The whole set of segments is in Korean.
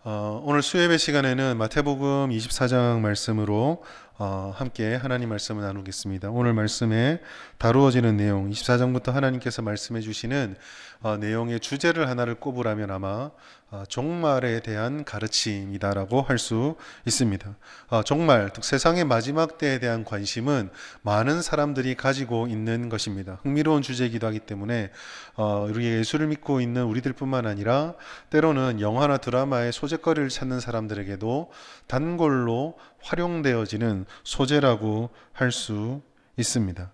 오늘 수요예배 시간에는 마태복음 24장 말씀으로 함께 하나님 말씀을 나누겠습니다. 오늘 말씀에 다루어지는 내용, 24장부터 하나님께서 말씀해 주시는 내용의 주제를 하나를 꼽으라면 아마 종말에 대한 가르침이다라고 할 수 있습니다. 종말, 즉 세상의 마지막 때에 대한 관심은 많은 사람들이 가지고 있는 것입니다. 흥미로운 주제이기도 하기 때문에 우리 예수를 믿고 있는 우리들뿐만 아니라 때로는 영화나 드라마의 소재거리를 찾는 사람들에게도 단골로 활용되어지는 소재라고 할 수 있습니다.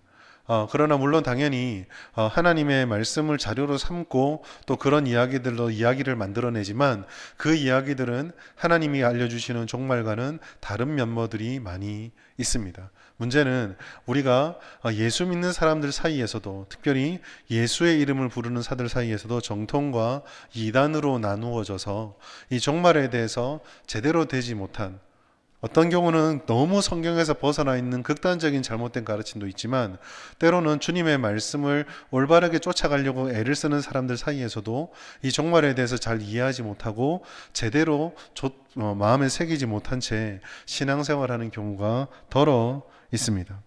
그러나 물론 당연히 하나님의 말씀을 자료로 삼고 또 그런 이야기들로 이야기를 만들어내지만 그 이야기들은 하나님이 알려주시는 종말과는 다른 면모들이 많이 있습니다. 문제는 우리가 예수 믿는 사람들 사이에서도, 특별히 예수의 이름을 부르는 사들 사이에서도 정통과 이단으로 나누어져서 이 종말에 대해서 제대로 되지 못한, 어떤 경우는 너무 성경에서 벗어나 있는 극단적인 잘못된 가르침도 있지만, 때로는 주님의 말씀을 올바르게 쫓아가려고 애를 쓰는 사람들 사이에서도 이 종말에 대해서 잘 이해하지 못하고 제대로 마음에 새기지 못한 채 신앙생활하는 경우가 더러 있습니다.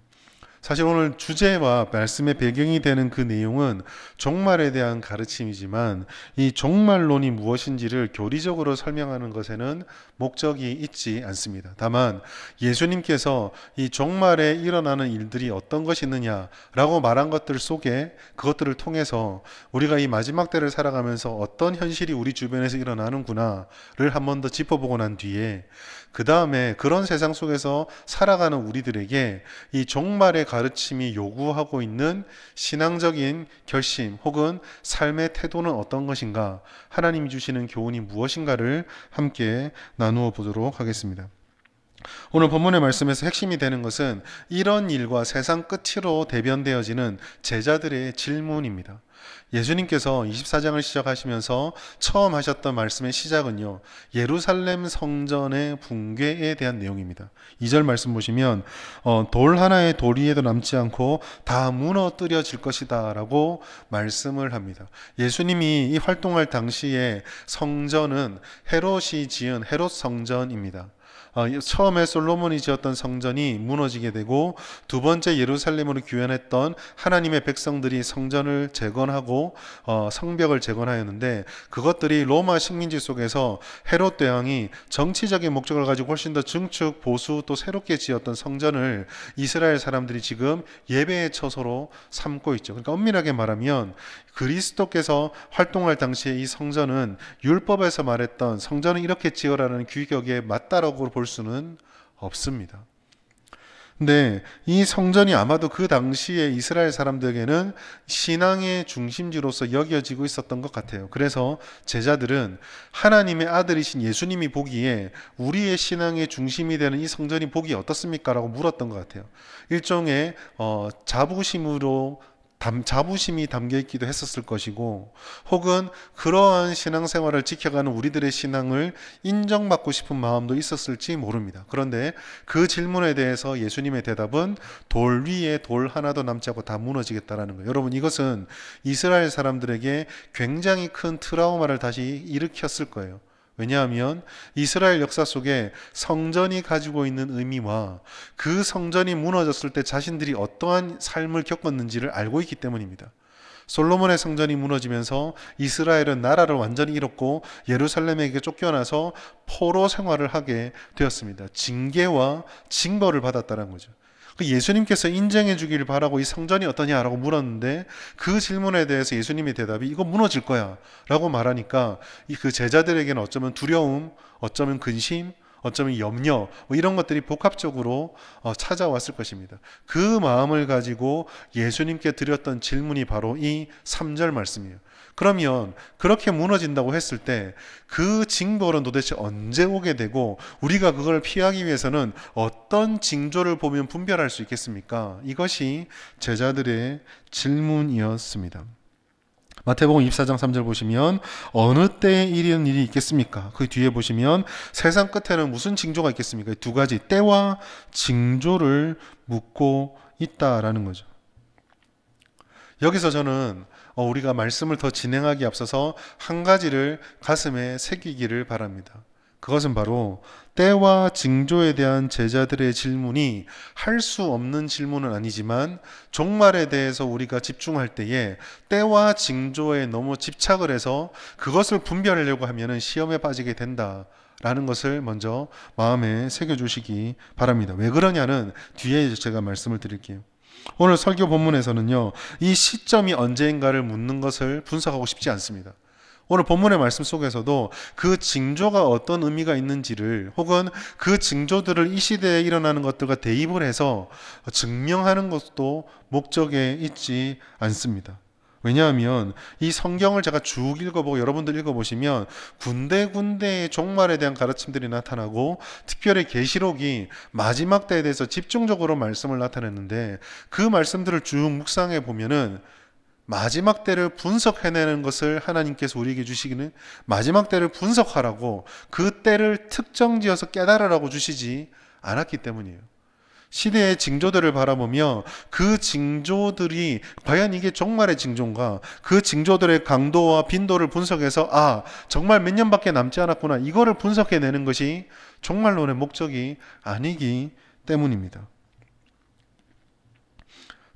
사실 오늘 주제와 말씀의 배경이 되는 그 내용은 종말에 대한 가르침이지만, 이 종말론이 무엇인지를 교리적으로 설명하는 것에는 목적이 있지 않습니다. 다만 예수님께서 이 종말에 일어나는 일들이 어떤 것이 있느냐라고 말한 것들 속에, 그것들을 통해서 우리가 이 마지막 때를 살아가면서 어떤 현실이 우리 주변에서 일어나는구나를 한 번 더 짚어보고 난 뒤에, 그 다음에 그런 세상 속에서 살아가는 우리들에게 이 종말의 가르침이 요구하고 있는 신앙적인 결심 혹은 삶의 태도는 어떤 것인가, 하나님이 주시는 교훈이 무엇인가를 함께 나누어 보도록 하겠습니다. 오늘 본문의 말씀에서 핵심이 되는 것은 이런 일과 세상 끝으로 대변되어지는 제자들의 질문입니다. 예수님께서 24장을 시작하시면서 처음 하셨던 말씀의 시작은요, 예루살렘 성전의 붕괴에 대한 내용입니다. 2절 말씀 보시면 돌 하나의 도리에도 남지 않고 다 무너뜨려질 것이다 라고 말씀을 합니다. 예수님이 이 활동할 당시에 성전은 헤롯이 지은 헤롯 성전입니다. 처음에 솔로몬이 지었던 성전이 무너지게 되고, 두 번째 예루살렘으로 귀환했던 하나님의 백성들이 성전을 재건하고 성벽을 재건하였는데, 그것들이 로마 식민지 속에서 헤롯 대왕이 정치적인 목적을 가지고 훨씬 더 증축, 보수 또 새롭게 지었던 성전을 이스라엘 사람들이 지금 예배의 처소로 삼고 있죠. 그러니까 엄밀하게 말하면 그리스도께서 활동할 당시에 이 성전은 율법에서 말했던 성전은 이렇게 지어라는 규격에 맞다라고 볼 수는 없습니다. 근데 이 성전이 아마도 그 당시에 이스라엘 사람들에게는 신앙의 중심지로서 여겨지고 있었던 것 같아요. 그래서 제자들은 하나님의 아들이신 예수님이 보기에 우리의 신앙의 중심이 되는 이 성전이 보기 어떻습니까? 라고 물었던 것 같아요. 일종의 자부심이 담겨 있기도 했었을 것이고, 혹은 그러한 신앙생활을 지켜가는 우리들의 신앙을 인정받고 싶은 마음도 있었을지 모릅니다. 그런데 그 질문에 대해서 예수님의 대답은 돌 위에 돌 하나도 남지 않고 다 무너지겠다라는 거예요. 여러분, 이것은 이스라엘 사람들에게 굉장히 큰 트라우마를 다시 일으켰을 거예요. 왜냐하면 이스라엘 역사 속에 성전이 가지고 있는 의미와 그 성전이 무너졌을 때 자신들이 어떠한 삶을 겪었는지를 알고 있기 때문입니다. 솔로몬의 성전이 무너지면서 이스라엘은 나라를 완전히 잃었고 예루살렘에게 쫓겨나서 포로 생활을 하게 되었습니다. 징계와 징벌을 받았다는 거죠. 예수님께서 인정해 주기를 바라고 이 성전이 어떠냐라고 물었는데, 그 질문에 대해서 예수님의 대답이 이거 무너질 거야 라고 말하니까 그 제자들에게는 어쩌면 두려움, 어쩌면 근심, 어쩌면 염려, 이런 것들이 복합적으로 찾아왔을 것입니다. 그 마음을 가지고 예수님께 드렸던 질문이 바로 이 3절 말씀이에요. 그러면 그렇게 무너진다고 했을 때 그 징벌은 도대체 언제 오게 되고, 우리가 그걸 피하기 위해서는 어떤 징조를 보면 분별할 수 있겠습니까? 이것이 제자들의 질문이었습니다. 마태복음 24장 3절 보시면 어느 때에 이런 일이 있겠습니까? 그 뒤에 보시면 세상 끝에는 무슨 징조가 있겠습니까? 두 가지 때와 징조를 묻고 있다라는 거죠. 여기서 저는 우리가 말씀을 더 진행하기에 앞서서 한 가지를 가슴에 새기기를 바랍니다. 그것은 바로 때와 징조에 대한 제자들의 질문이 할 수 없는 질문은 아니지만 종말에 대해서 우리가 집중할 때에 때와 징조에 너무 집착을 해서 그것을 분별하려고 하면은 시험에 빠지게 된다라는 것을 먼저 마음에 새겨주시기 바랍니다. 왜 그러냐는 뒤에 제가 말씀을 드릴게요. 오늘 설교 본문에서는요, 이 시점이 언제인가를 묻는 것을 분석하고 싶지 않습니다. 오늘 본문의 말씀 속에서도 그 징조가 어떤 의미가 있는지를, 혹은 그 징조들을 이 시대에 일어나는 것들과 대입을 해서 증명하는 것도 목적에 있지 않습니다. 왜냐하면 이 성경을 제가 쭉 읽어보고 여러분들 읽어보시면 군데군데의 종말에 대한 가르침들이 나타나고, 특별히 계시록이 마지막 때에 대해서 집중적으로 말씀을 나타내는데, 그 말씀들을 쭉 묵상해 보면은 마지막 때를 분석해내는 것을 하나님께서 우리에게 주시기는 마지막 때를 분석하라고, 그 때를 특정지어서 깨달으라고 주시지 않았기 때문이에요. 시대의 징조들을 바라보며 그 징조들이 과연 이게 종말의 징조인가, 그 징조들의 강도와 빈도를 분석해서 정말 몇 년밖에 남지 않았구나, 이거를 분석해내는 것이 종말론의 목적이 아니기 때문입니다.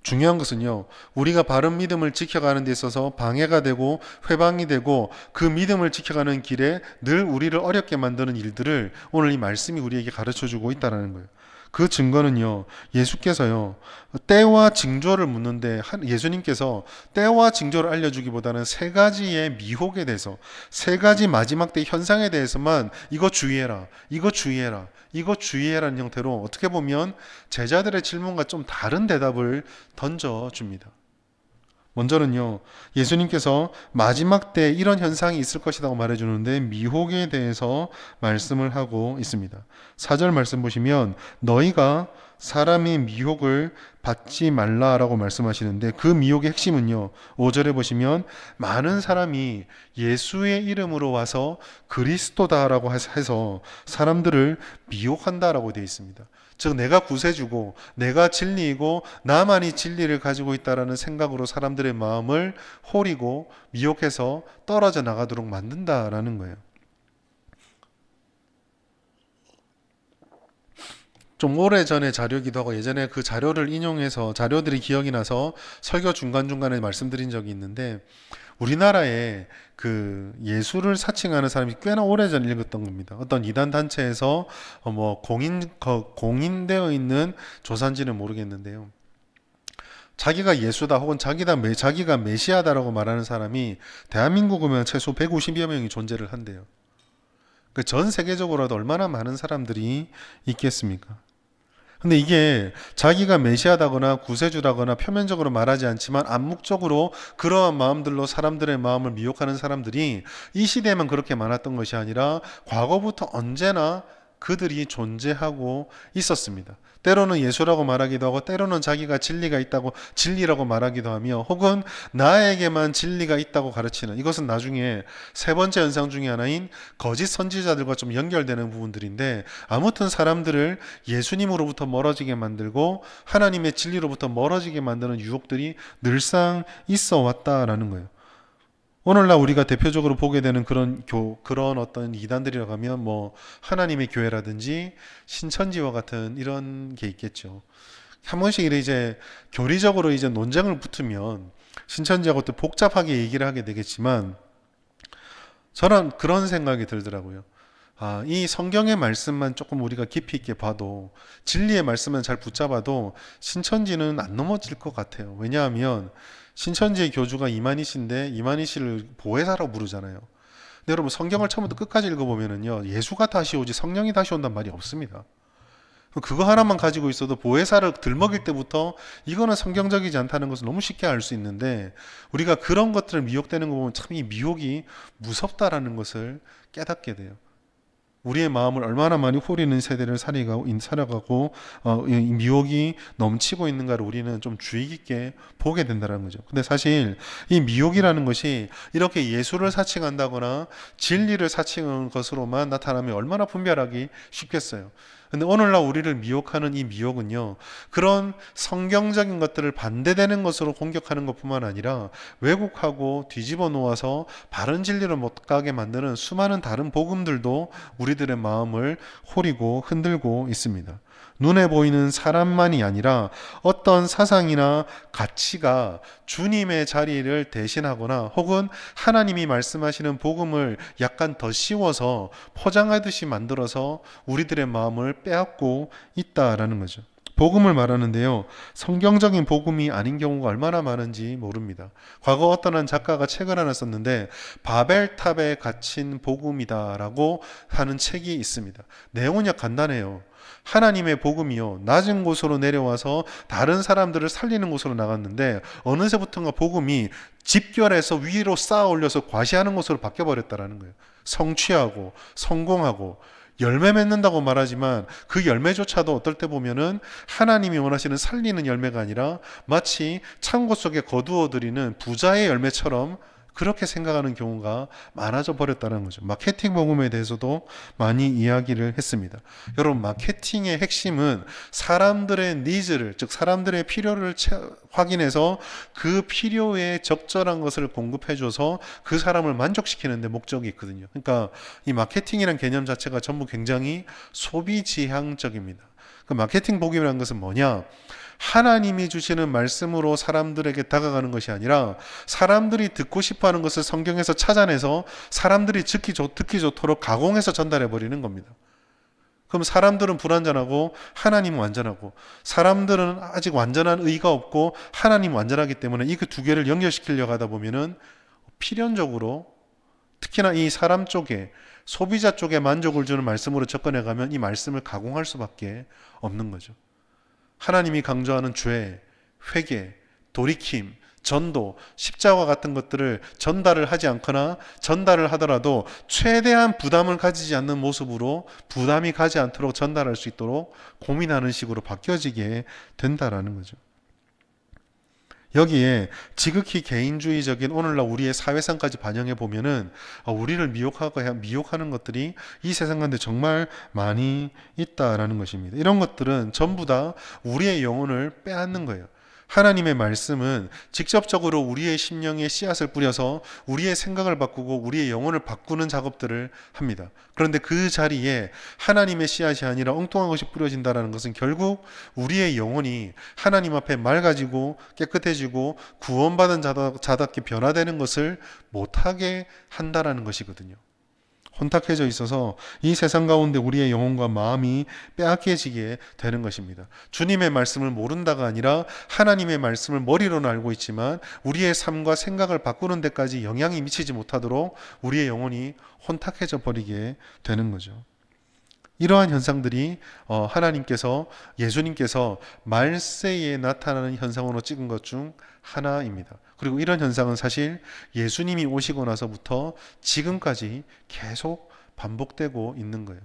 중요한 것은요, 우리가 바른 믿음을 지켜가는 데 있어서 방해가 되고 회방이 되고, 그 믿음을 지켜가는 길에 늘 우리를 어렵게 만드는 일들을 오늘 이 말씀이 우리에게 가르쳐주고 있다는 거예요. 그 증거는요, 예수께서요, 때와 징조를 묻는데 예수님께서 때와 징조를 알려주기보다는 세 가지의 미혹에 대해서, 세 가지 마지막 때 현상에 대해서만 이거 주의해라, 이거 주의해라, 이거 주의해라는 형태로 어떻게 보면 제자들의 질문과 좀 다른 대답을 던져줍니다. 먼저는요, 예수님께서 마지막 때 이런 현상이 있을 것이라고 말해주는데 미혹에 대해서 말씀을 하고 있습니다. 4절 말씀 보시면 너희가 사람의 미혹을 받지 말라라고 말씀하시는데, 그 미혹의 핵심은요, 5절에 보시면 많은 사람이 예수의 이름으로 와서 그리스도다라고 해서 사람들을 미혹한다라고 되어 있습니다. 즉 내가 구세주고 내가 진리이고 나만이 진리를 가지고 있다라는 생각으로 사람들의 마음을 호리고 미혹해서 떨어져 나가도록 만든다라는 거예요. 좀 오래전의 자료이기도 하고, 예전에 그 자료를 인용해서 자료들이 기억이 나서 설교 중간중간에 말씀드린 적이 있는데, 우리나라에 그 예수를 사칭하는 사람이 꽤나 오래전 읽었던 겁니다. 어떤 이단 단체에서 공인되어 있는 조사인지는 모르겠는데요, 자기가 예수다 혹은 자기가 메시아다라고 말하는 사람이 대한민국이면 최소 150여 명이 존재를 한대요. 그 전 세계적으로도 얼마나 많은 사람들이 있겠습니까? 근데 이게 자기가 메시아다거나 구세주다거나 표면적으로 말하지 않지만 암묵적으로 그러한 마음들로 사람들의 마음을 미혹하는 사람들이 이 시대에만 그렇게 많았던 것이 아니라 과거부터 언제나 그들이 존재하고 있었습니다. 때로는 예수라고 말하기도 하고, 때로는 자기가 진리가 있다고 진리라고 말하기도 하며, 혹은 나에게만 진리가 있다고 가르치는, 이것은 나중에 세 번째 현상 중에 하나인 거짓 선지자들과 좀 연결되는 부분들인데, 아무튼 사람들을 예수님으로부터 멀어지게 만들고 하나님의 진리로부터 멀어지게 만드는 유혹들이 늘상 있어 왔다라는 거예요. 오늘날 우리가 대표적으로 보게 되는 그런 어떤 이단들이라고 하면 하나님의 교회라든지 신천지와 같은 이런 게 있겠죠. 한 번씩 이제 교리적으로 이제 논쟁을 붙으면 신천지하고 또 복잡하게 얘기를 하게 되겠지만, 저는 그런 생각이 들더라고요. 이 성경의 말씀만 조금 우리가 깊이 있게 봐도, 진리의 말씀만 잘 붙잡아도 신천지는 안 넘어질 것 같아요. 왜냐하면 신천지의 교주가 이만희씨인데 이만희씨를 보혜사라고 부르잖아요. 근데 여러분, 성경을 처음부터 끝까지 읽어보면은요, 예수가 다시 오지 성령이 다시 온단 말이 없습니다. 그거 하나만 가지고 있어도 보혜사를 들먹일 때부터 이거는 성경적이지 않다는 것을 너무 쉽게 알 수 있는데, 우리가 그런 것들을 미혹되는 거 보면 참 이 미혹이 무섭다라는 것을 깨닫게 돼요. 우리의 마음을 얼마나 많이 호리는 세대를 살아가고 이 미혹이 넘치고 있는가를 우리는 좀 주의 깊게 보게 된다는 거죠. 근데 사실 이 미혹이라는 것이 이렇게 예수를 사칭한다거나 진리를 사칭하는 것으로만 나타나면 얼마나 분별하기 쉽겠어요. 근데 오늘날 우리를 미혹하는 이 미혹은요, 그런 성경적인 것들을 반대되는 것으로 공격하는 것뿐만 아니라 왜곡하고 뒤집어 놓아서 바른 진리를 못 가게 만드는 수많은 다른 복음들도 우리들 우리들의 마음을 호리고 흔들고 있습니다. 눈에 보이는 사람만이 아니라 어떤 사상이나 가치가 주님의 자리를 대신하거나 혹은 하나님이 말씀하시는 복음을 약간 더 씌워서 포장하듯이 만들어서 우리들의 마음을 빼앗고 있다라는 거죠. 복음을 말하는데요, 성경적인 복음이 아닌 경우가 얼마나 많은지 모릅니다. 과거 어떤 한 작가가 책을 하나 썼는데 바벨탑에 갇힌 복음이다라고 하는 책이 있습니다. 내용은 간단해요. 하나님의 복음이요, 낮은 곳으로 내려와서 다른 사람들을 살리는 곳으로 나갔는데 어느새부턴가 복음이 집결해서 위로 쌓아 올려서 과시하는 곳으로 바뀌어버렸다라는 거예요. 성취하고 성공하고 열매 맺는다고 말하지만 그 열매조차도 어떨 때 보면은 하나님이 원하시는 살리는 열매가 아니라 마치 창고 속에 거두어들이는 부자의 열매처럼 그렇게 생각하는 경우가 많아져 버렸다는 거죠. 마케팅 복음에 대해서도 많이 이야기를 했습니다. 여러분, 마케팅의 핵심은 사람들의 니즈를, 즉 사람들의 필요를 확인해서 그 필요에 적절한 것을 공급해줘서 그 사람을 만족시키는 데 목적이 있거든요. 그러니까 이 마케팅이라는 개념 자체가 전부 굉장히 소비지향적입니다. 그 마케팅 복음이라는 것은 뭐냐? 하나님이 주시는 말씀으로 사람들에게 다가가는 것이 아니라 사람들이 듣고 싶어하는 것을 성경에서 찾아내서 사람들이 듣기 좋도록 가공해서 전달해 버리는 겁니다. 그럼 사람들은 불완전하고 하나님은 완전하고, 사람들은 아직 완전한 의가 없고 하나님은 완전하기 때문에 이 두 개를 연결시키려고 하다 보면은 필연적으로 특히나 이 사람 쪽에, 소비자 쪽에 만족을 주는 말씀으로 접근해 가면 이 말씀을 가공할 수밖에 없는 거죠. 하나님이 강조하는 죄, 회개, 돌이킴, 전도, 십자가 같은 것들을 전달을 하지 않거나 전달을 하더라도 최대한 부담을 가지지 않는 모습으로 부담이 가지 않도록 전달할 수 있도록 고민하는 식으로 바뀌어지게 된다라는 거죠. 여기에 지극히 개인주의적인 오늘날 우리의 사회상까지 반영해 보면은 우리를 미혹하는 것들이 이 세상 가운데 정말 많이 있다라는 것입니다. 이런 것들은 전부 다 우리의 영혼을 빼앗는 거예요. 하나님의 말씀은 직접적으로 우리의 심령에 씨앗을 뿌려서 우리의 생각을 바꾸고 우리의 영혼을 바꾸는 작업들을 합니다. 그런데 그 자리에 하나님의 씨앗이 아니라 엉뚱한 것이 뿌려진다는 것은 결국 우리의 영혼이 하나님 앞에 맑아지고 깨끗해지고 구원받은 자답게 변화되는 것을 못하게 한다는 것이거든요. 혼탁해져 있어서 이 세상 가운데 우리의 영혼과 마음이 빼앗겨지게 되는 것입니다. 주님의 말씀을 모른다가 아니라 하나님의 말씀을 머리로는 알고 있지만 우리의 삶과 생각을 바꾸는 데까지 영향이 미치지 못하도록 우리의 영혼이 혼탁해져 버리게 되는 거죠. 이러한 현상들이 예수님께서 말세에 나타나는 현상으로 찍은 것 중 하나입니다. 그리고 이런 현상은 사실 예수님이 오시고 나서부터 지금까지 계속 반복되고 있는 거예요.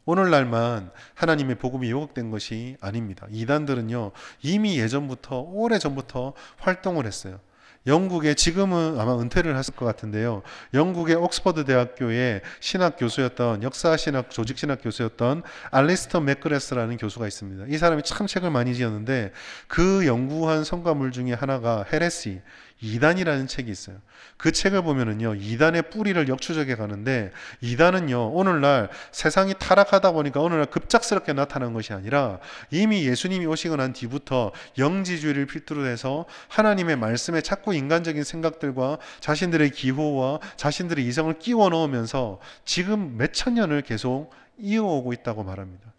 오늘날만 하나님의 복음이 요격된 것이 아닙니다. 이단들은요, 이미 예전부터, 오래전부터 활동을 했어요. 영국의, 지금은 아마 은퇴를 했을 것 같은데요, 영국의 옥스퍼드 대학교의 신학 교수였던, 역사신학, 조직신학 교수였던 알리스터 맥그레스라는 교수가 있습니다. 이 사람이 참 책을 많이 지었는데 그 연구한 성과물 중에 하나가 헤레시, 이단이라는 책이 있어요. 그 책을 보면은요, 이단의 뿌리를 역추적해 가는데, 이단은요, 오늘날 세상이 타락하다 보니까 오늘날 급작스럽게 나타난 것이 아니라 이미 예수님이 오시고 난 뒤부터 영지주의를 필두로 해서 하나님의 말씀에 자꾸 인간적인 생각들과 자신들의 기호와 자신들의 이성을 끼워 넣으면서 지금 몇천 년을 계속 이어오고 있다고 말합니다.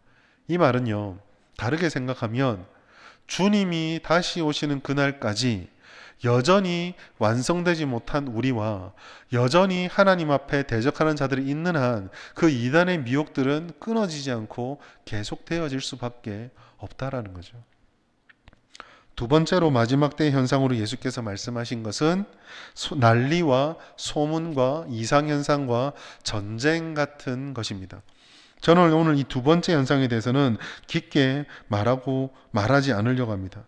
이 말은요, 다르게 생각하면 주님이 다시 오시는 그날까지 여전히 완성되지 못한 우리와 여전히 하나님 앞에 대적하는 자들이 있는 한 그 이단의 미혹들은 끊어지지 않고 계속되어질 수밖에 없다라는 거죠. 두 번째로 마지막 때의 현상으로 예수께서 말씀하신 것은 난리와 소문과 이상현상과 전쟁 같은 것입니다. 저는 오늘 이 두 번째 현상에 대해서는 깊게 말하지 않으려고 합니다.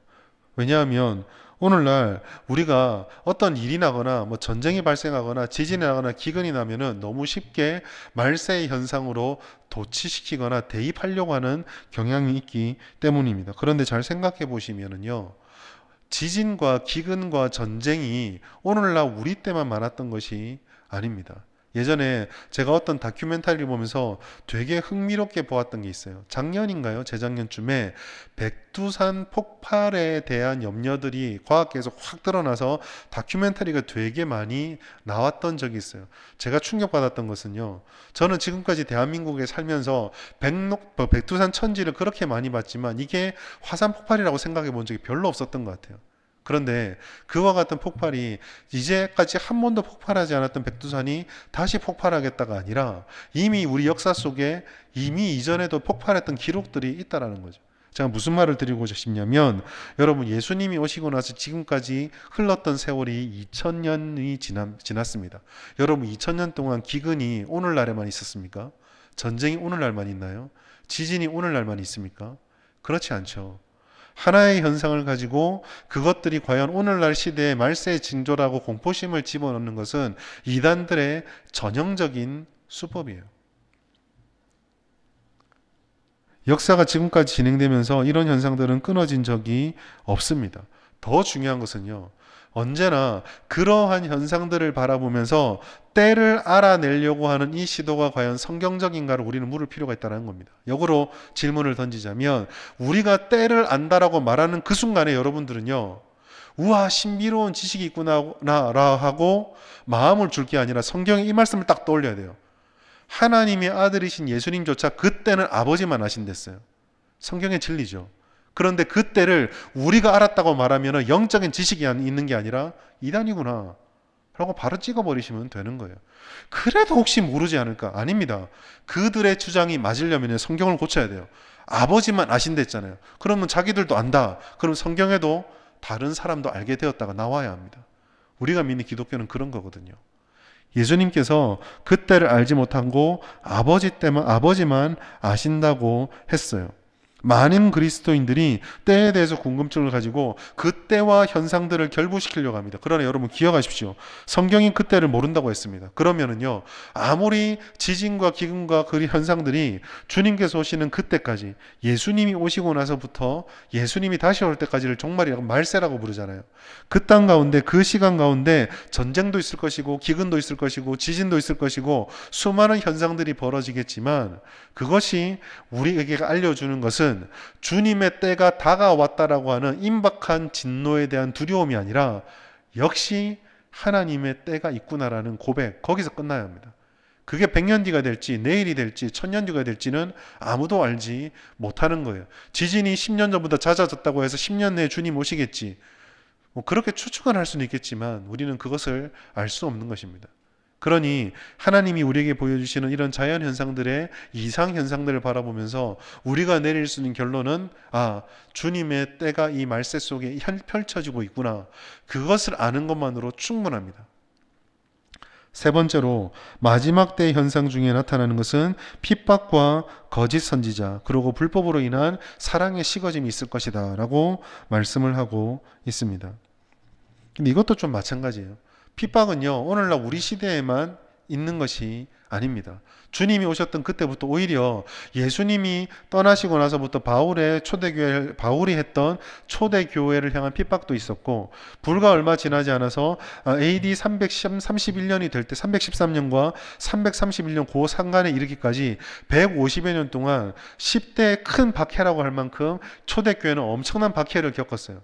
왜냐하면 오늘날 우리가 어떤 일이 나거나 전쟁이 발생하거나 지진이 나거나 기근이 나면은 너무 쉽게 말세의 현상으로 도취시키거나 대입하려고 하는 경향이 있기 때문입니다. 그런데 잘 생각해 보시면은요, 지진과 기근과 전쟁이 오늘날 우리 때만 많았던 것이 아닙니다. 예전에 제가 어떤 다큐멘터리를 보면서 되게 흥미롭게 보았던 게 있어요. 작년인가요? 재작년쯤에 백두산 폭발에 대한 염려들이 과학계에서 확 드러나서 다큐멘터리가 되게 많이 나왔던 적이 있어요. 제가 충격받았던 것은요. 저는 지금까지 대한민국에 살면서 백두산 천지를 그렇게 많이 봤지만 이게 화산 폭발이라고 생각해 본 적이 별로 없었던 것 같아요. 그런데 그와 같은 폭발이 이제까지 한 번도 폭발하지 않았던 백두산이 다시 폭발하겠다가 아니라 이미 우리 역사 속에 이미 이전에도 폭발했던 기록들이 있다라는 거죠. 제가 무슨 말을 드리고자 싶냐면 여러분 예수님이 오시고 나서 지금까지 흘렀던 세월이 2000년이 지났습니다. 여러분 2000년 동안 기근이 오늘날에만 있었습니까? 전쟁이 오늘날만 있나요? 지진이 오늘날만 있습니까? 그렇지 않죠. 하나의 현상을 가지고 그것들이 과연 오늘날 시대의 말세의 징조라고 공포심을 집어넣는 것은 이단들의 전형적인 수법이에요. 역사가 지금까지 진행되면서 이런 현상들은 끊어진 적이 없습니다. 더 중요한 것은요. 언제나 그러한 현상들을 바라보면서 때를 알아내려고 하는 이 시도가 과연 성경적인가를 우리는 물을 필요가 있다는 겁니다. 역으로 질문을 던지자면 우리가 때를 안다라고 말하는 그 순간에 여러분들은요. 우와 신비로운 지식이 있구나 하고 마음을 줄 게 아니라 성경의 이 말씀을 딱 떠올려야 돼요. 하나님의 아들이신 예수님조차 그때는 아버지만 아신댔어요. 성경의 진리죠. 그런데 그때를 우리가 알았다고 말하면 영적인 지식이 있는 게 아니라 이단이구나 라고 바로 찍어버리시면 되는 거예요. 그래도 혹시 모르지 않을까? 아닙니다. 그들의 주장이 맞으려면 성경을 고쳐야 돼요. 아버지만 아신댔잖아요. 그러면 자기들도 안다. 그럼 성경에도 다른 사람도 알게 되었다가 나와야 합니다. 우리가 믿는 기독교는 그런 거거든요. 예수님께서 그때를 알지 못하고 아버지만 아신다고 했어요. 많은 그리스도인들이 때에 대해서 궁금증을 가지고 그때와 현상들을 결부시키려고 합니다. 그러나 여러분 기억하십시오. 성경이 그때를 모른다고 했습니다. 그러면은요, 아무리 지진과 기근과 그 현상들이 주님께서 오시는 그때까지 예수님이 오시고 나서부터 예수님이 다시 올 때까지를 종말이라고 말세라고 부르잖아요. 그 땅 가운데 그 시간 가운데 전쟁도 있을 것이고 기근도 있을 것이고 지진도 있을 것이고 수많은 현상들이 벌어지겠지만 그것이 우리에게 알려주는 것은 주님의 때가 다가왔다라고 하는 임박한 진노에 대한 두려움이 아니라 역시 하나님의 때가 있구나라는 고백, 거기서 끝나야 합니다. 그게 100년 뒤가 될지 내일이 될지 1000년 뒤가 될지는 아무도 알지 못하는 거예요. 지진이 10년 전보다 잦아졌다고 해서 10년 내에 주님 오시겠지, 그렇게 추측은 할 수는 있겠지만 우리는 그것을 알 수 없는 것입니다. 그러니 하나님이 우리에게 보여주시는 이런 자연현상들의 이상현상들을 바라보면서 우리가 내릴 수 있는 결론은 주님의 때가 이 말세 속에 펼쳐지고 있구나. 그것을 아는 것만으로 충분합니다. 세 번째로 마지막 때의 현상 중에 나타나는 것은 핍박과 거짓 선지자 그리고 불법으로 인한 사랑의 식어짐이 있을 것이다 라고 말씀을 하고 있습니다. 근데 이것도 좀 마찬가지예요. 핍박은요, 오늘날 우리 시대에만 있는 것이 아닙니다. 주님이 오셨던 그때부터 오히려 예수님이 떠나시고 나서부터 바울이 했던 초대교회를 향한 핍박도 있었고, 불과 얼마 지나지 않아서 AD 331년이 될 때 313년과 331년 그 상간에 이르기까지 150여 년 동안 10대의 큰 박해라고 할 만큼 초대교회는 엄청난 박해를 겪었어요.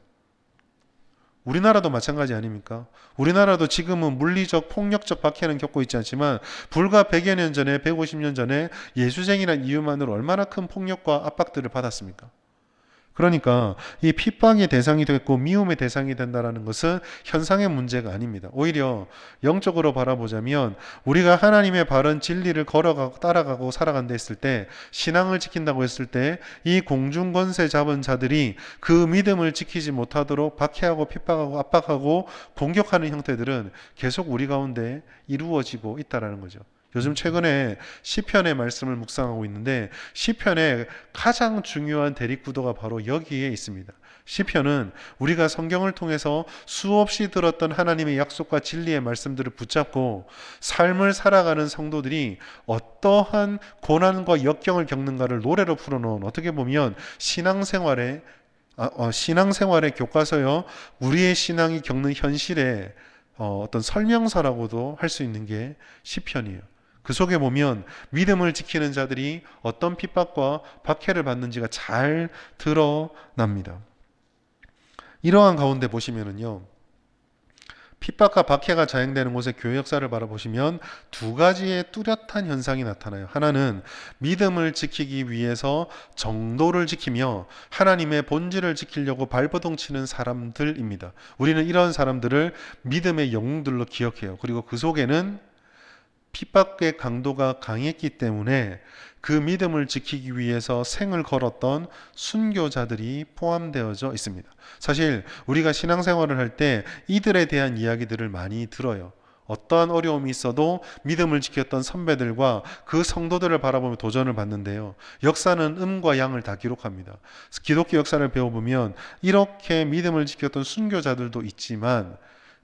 우리나라도 마찬가지 아닙니까? 우리나라도 지금은 물리적, 폭력적 박해는 겪고 있지 않지만 불과 100여 년 전에, 150년 전에 예수쟁이란 이유만으로 얼마나 큰 폭력과 압박들을 받았습니까? 그러니까 이 핍박의 대상이 됐고 미움의 대상이 된다는 것은 현상의 문제가 아닙니다. 오히려 영적으로 바라보자면 우리가 하나님의 바른 진리를 걸어가고 따라가고 살아간다 했을 때, 신앙을 지킨다고 했을 때 이 공중권세 잡은 자들이 그 믿음을 지키지 못하도록 박해하고 핍박하고 압박하고 공격하는 형태들은 계속 우리 가운데 이루어지고 있다는 거죠. 요즘 최근에 시편의 말씀을 묵상하고 있는데 시편의 가장 중요한 대립구도가 바로 여기에 있습니다. 시편은 우리가 성경을 통해서 수없이 들었던 하나님의 약속과 진리의 말씀들을 붙잡고 삶을 살아가는 성도들이 어떠한 고난과 역경을 겪는가를 노래로 풀어놓은, 어떻게 보면 신앙생활의 교과서요, 우리의 신앙이 겪는 현실에 어떤 설명서라고도 할 수 있는 게 시편이에요. 그 속에 보면 믿음을 지키는 자들이 어떤 핍박과 박해를 받는지가 잘 드러납니다. 이러한 가운데 보시면은요, 핍박과 박해가 자행되는 곳의 교회 역사를 바라보시면 두 가지의 뚜렷한 현상이 나타나요. 하나는 믿음을 지키기 위해서 정도를 지키며 하나님의 본질을 지키려고 발버둥 치는 사람들입니다. 우리는 이런 사람들을 믿음의 영웅들로 기억해요. 그리고 그 속에는 핍박의 강도가 강했기 때문에 그 믿음을 지키기 위해서 생을 걸었던 순교자들이 포함되어져 있습니다. 사실 우리가 신앙생활을 할 때 이들에 대한 이야기들을 많이 들어요. 어떠한 어려움이 있어도 믿음을 지켰던 선배들과 그 성도들을 바라보며 도전을 받는데요. 역사는 음과 양을 다 기록합니다. 기독교 역사를 배워보면 이렇게 믿음을 지켰던 순교자들도 있지만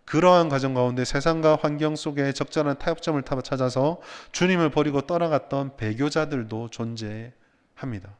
그러한 과정 가운데 세상과 환경 속에 적절한 타협점을 찾아서 주님을 버리고 떠나갔던 배교자들도 존재합니다.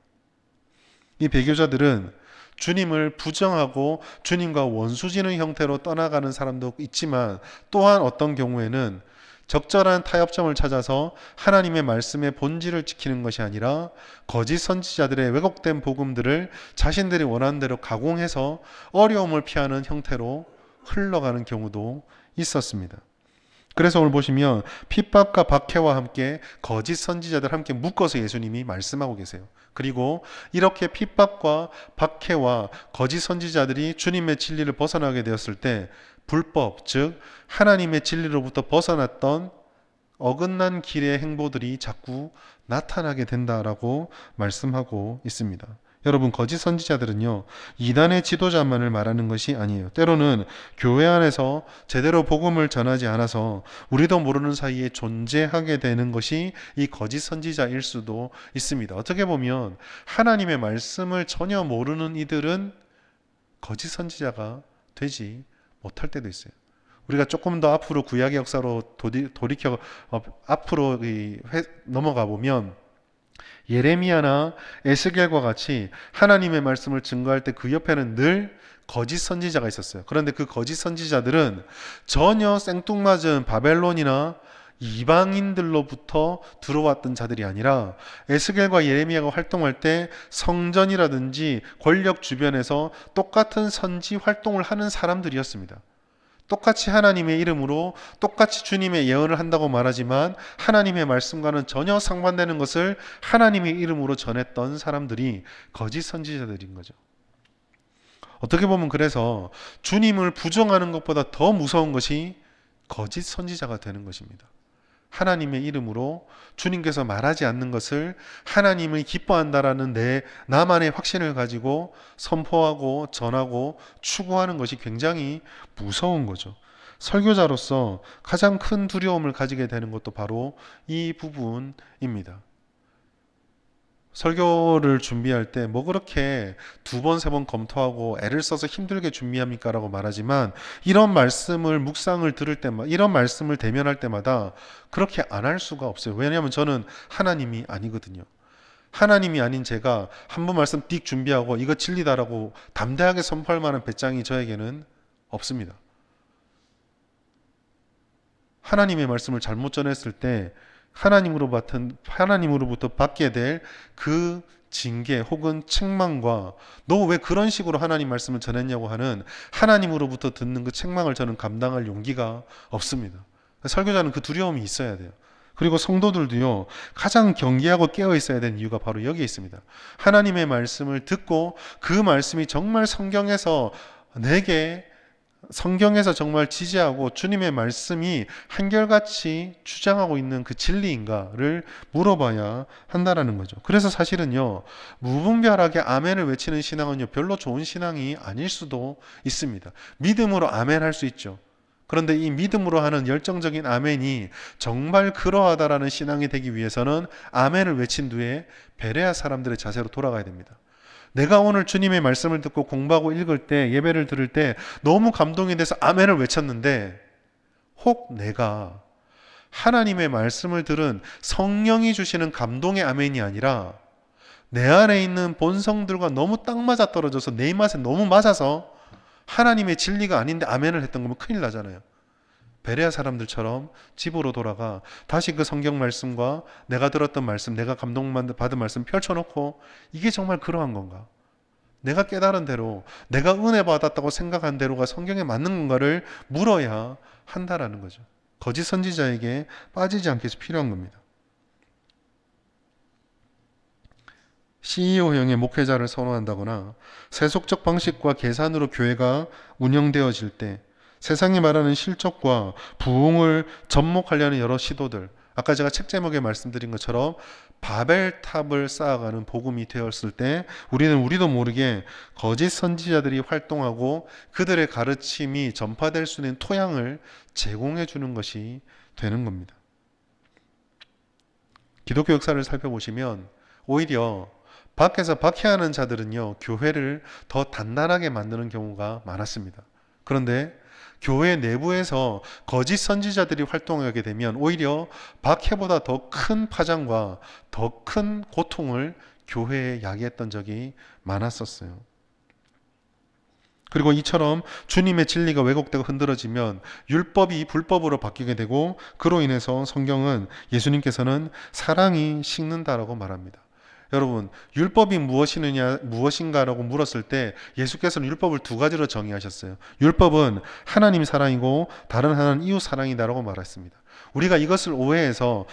이 배교자들은 주님을 부정하고 주님과 원수지는 형태로 떠나가는 사람도 있지만 또한 어떤 경우에는 적절한 타협점을 찾아서 하나님의 말씀의 본질을 지키는 것이 아니라 거짓 선지자들의 왜곡된 복음들을 자신들이 원하는 대로 가공해서 어려움을 피하는 형태로 흘러가는 경우도 있었습니다. 그래서 오늘 보시면 핍박과 박해와 함께 거짓 선지자들 함께 묶어서 예수님이 말씀하고 계세요. 그리고 이렇게 핍박과 박해와 거짓 선지자들이 주님의 진리를 벗어나게 되었을 때 불법, 즉 하나님의 진리로부터 벗어났던 어긋난 길의 행보들이 자꾸 나타나게 된다라고 말씀하고 있습니다. 여러분, 거짓 선지자들은요, 이단의 지도자만을 말하는 것이 아니에요. 때로는 교회 안에서 제대로 복음을 전하지 않아서 우리도 모르는 사이에 존재하게 되는 것이 이 거짓 선지자일 수도 있습니다. 어떻게 보면 하나님의 말씀을 전혀 모르는 이들은 거짓 선지자가 되지 못할 때도 있어요. 우리가 조금 더 앞으로 구약의 역사로 돌이켜 앞으로 넘어가 보면 예레미야나 에스겔과 같이 하나님의 말씀을 증거할 때 그 옆에는 늘 거짓 선지자가 있었어요. 그런데 그 거짓 선지자들은 전혀 생뚱맞은 바벨론이나 이방인들로부터 들어왔던 자들이 아니라 에스겔과 예레미야가 활동할 때 성전이라든지 권력 주변에서 똑같은 선지 활동을 하는 사람들이었습니다. 똑같이 하나님의 이름으로 똑같이 주님의 예언을 한다고 말하지만 하나님의 말씀과는 전혀 상반되는 것을 하나님의 이름으로 전했던 사람들이 거짓 선지자들인 거죠. 어떻게 보면 그래서 주님을 부정하는 것보다 더 무서운 것이 거짓 선지자가 되는 것입니다. 하나님의 이름으로 주님께서 말하지 않는 것을 하나님을 기뻐한다라는 나만의 확신을 가지고 선포하고 전하고 추구하는 것이 굉장히 무서운 거죠. 설교자로서 가장 큰 두려움을 가지게 되는 것도 바로 이 부분입니다. 설교를 준비할 때 뭐 그렇게 두 번, 세 번 검토하고 애를 써서 힘들게 준비합니까? 라고 말하지만 이런 말씀을 묵상을 들을 때마다 이런 말씀을 대면할 때마다 그렇게 안 할 수가 없어요. 왜냐하면 저는 하나님이 아니거든요. 하나님이 아닌 제가 한 번 말씀 띡 준비하고 이거 진리다라고 담대하게 선포할 만한 배짱이 저에게는 없습니다. 하나님의 말씀을 잘못 전했을 때 하나님으로부터 받게 될 그 징계 혹은 책망과 너 왜 그런 식으로 하나님 말씀을 전했냐고 하는 하나님으로부터 듣는 그 책망을 저는 감당할 용기가 없습니다. 설교자는 그 두려움이 있어야 돼요. 그리고 성도들도요, 가장 경계하고 깨어 있어야 되는 이유가 바로 여기에 있습니다. 하나님의 말씀을 듣고 그 말씀이 정말 성경에서 정말 지지하고 주님의 말씀이 한결같이 주장하고 있는 그 진리인가를 물어봐야 한다라는 거죠. 그래서 사실은요, 무분별하게 아멘을 외치는 신앙은요, 별로 좋은 신앙이 아닐 수도 있습니다. 믿음으로 아멘 할 수 있죠. 그런데 이 믿음으로 하는 열정적인 아멘이 정말 그러하다라는 신앙이 되기 위해서는 아멘을 외친 뒤에 베레아 사람들의 자세로 돌아가야 됩니다. 내가 오늘 주님의 말씀을 듣고 공부하고 읽을 때, 예배를 들을 때 너무 감동이 돼서 아멘을 외쳤는데 혹 내가 하나님의 말씀을 들은 성령이 주시는 감동의 아멘이 아니라 내 안에 있는 본성들과 너무 딱 맞아 떨어져서 내 입맛에 너무 맞아서 하나님의 진리가 아닌데 아멘을 했던 거면 큰일 나잖아요. 베레아 사람들처럼 집으로 돌아가 다시 그 성경 말씀과 내가 들었던 말씀, 내가 감동받은 말씀 펼쳐놓고 이게 정말 그러한 건가? 내가 깨달은 대로, 내가 은혜 받았다고 생각한 대로가 성경에 맞는 건가를 물어야 한다라는 거죠. 거짓 선지자에게 빠지지 않기 위해서 필요한 겁니다. CEO형의 목회자를 선호한다거나 세속적 방식과 계산으로 교회가 운영되어질 때 세상이 말하는 실적과 부흥을 접목하려는 여러 시도들, 아까 제가 책 제목에 말씀드린 것처럼 바벨탑을 쌓아가는 복음이 되었을 때 우리도 모르게 거짓 선지자들이 활동하고 그들의 가르침이 전파될 수 있는 토양을 제공해 주는 것이 되는 겁니다. 기독교 역사를 살펴보시면 오히려 밖에서 박해하는 자들은요, 교회를 더 단단하게 만드는 경우가 많았습니다. 그런데 교회 내부에서 거짓 선지자들이 활동하게 되면 오히려 박해보다 더 큰 파장과 더 큰 고통을 교회에 야기했던 적이 많았었어요. 그리고 이처럼 주님의 진리가 왜곡되고 흔들어지면 율법이 불법으로 바뀌게 되고 그로 인해서 성경은 예수님께서는 사랑이 식는다라고 말합니다. 여러분, 율법이 무엇인가라고 물었을 때 예수께서는 율법을 두 가지로 정의하셨어요. 율법은 하나님 사랑이고 다른 하나는 이웃 사랑이다라고 말했습니다. 우리가 이것을 오해해서